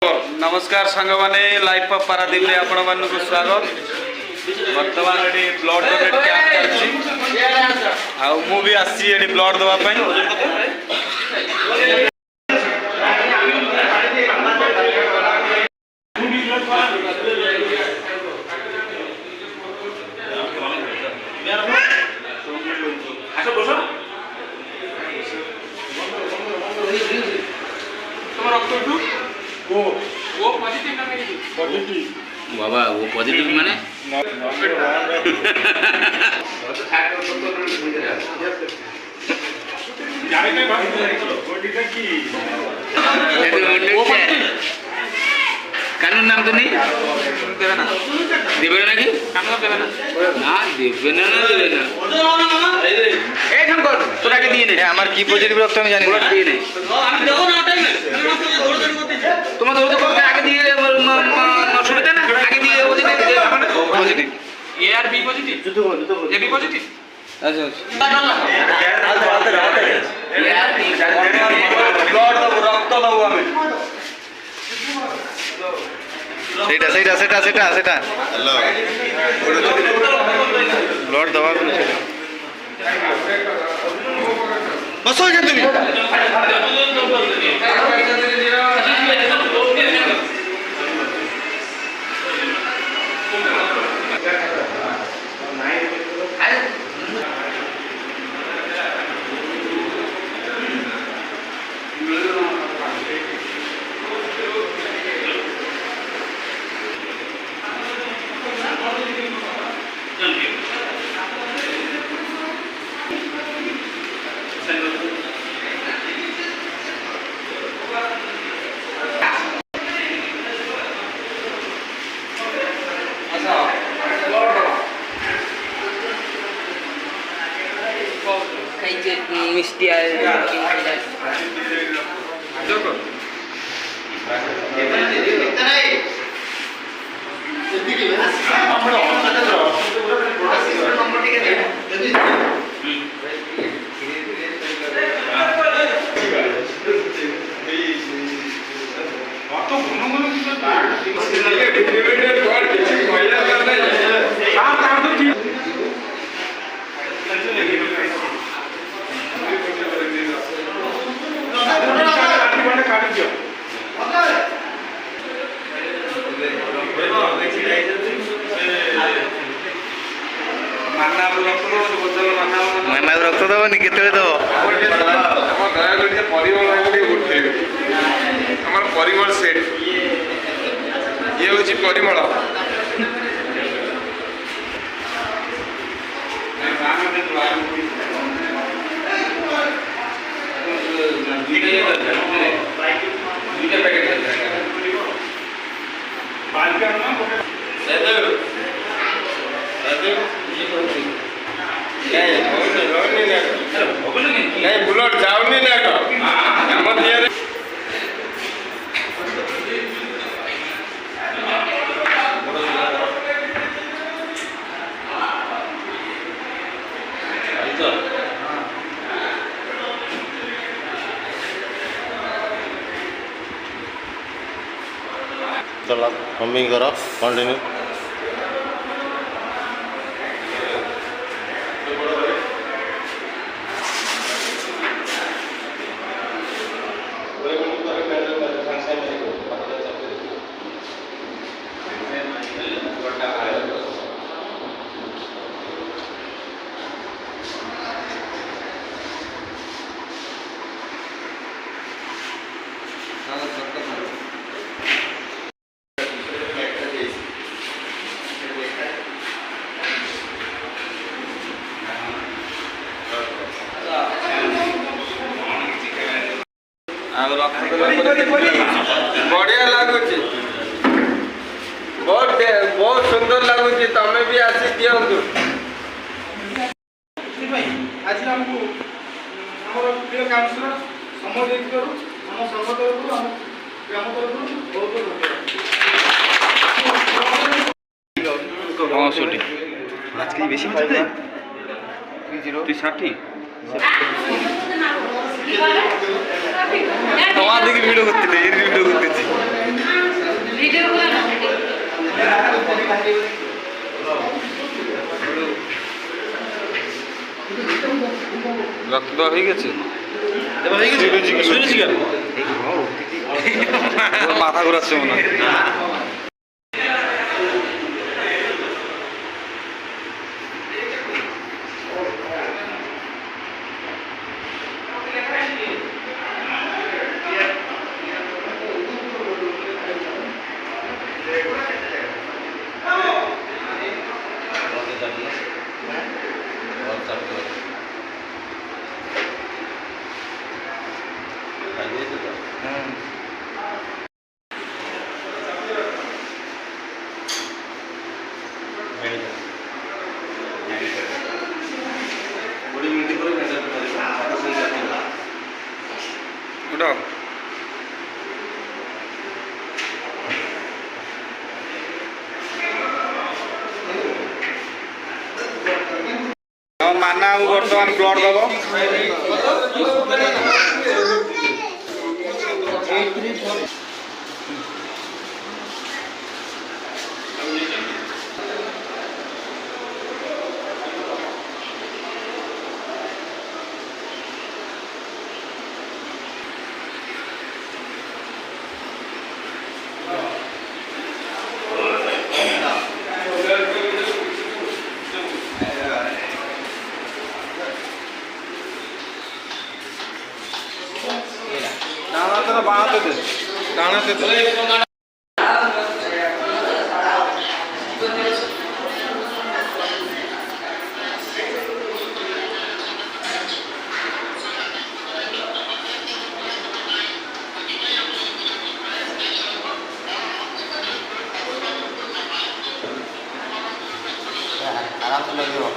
नमस्कार सांग मैंने लाइफ ऑफ पारादीप रे आपण मानक स्वागत। वर्तमान ये ब्लड डोनेट कैंप चलछि आ मु भी आसी ये ब्लड दवा पई। वो पॉजिटिव ना नेगेटिव पॉजिटिव बाबा वो पॉजिटिव माने कानून नाम तो नहीं देवे ना देवे ना कि कानून देवे ना देवे ना ए शंकर तोरा के दिए नहीं हमार की पॉजिटिव रक्त हम जानि दिए नहीं हम देखो ना टाइम में दौड़ दौड़ करते तुम दौड़ दौड़ करके आगे दिए सुविधा ना आगे दिए positive A or B positive A B positive अच्छा ब्लड रक्त दबो हमें सेटा सेटा सेटा सेटा सेटा ब्लड दवा बसो क्या तुम्ही मिस्टी आ मानव रक्त दबनी केतले दब परिमल सेट ये हूँ परिमल नहीं बुलेट जाऊनी ना चलो हमिंग करो कंटिन्यू बढ़िया लगुच बहुत सुंदर लगुच तमें भी आसी दिंतु आज हमको हमर प्रिय काउंसिलर समय देथिबारु हम संघ तरफ हम ग्राम तरफ बहुत हाँ सुटी आज के बेसी बचते 360 তোমার দিকে ভিডিও করতে ভিডিও করতেছি রক্ত দেওয়া হয়ে গেছে এবার হয়ে গেছে শুনেছি কেন ওর মাথা ঘোরাচ্ছে মনে হয় ওটাও মানা বর্তমান ব্লড দেব ডানাতে না বাঁহাতে দে ডানাতে দে आराम से लगे हो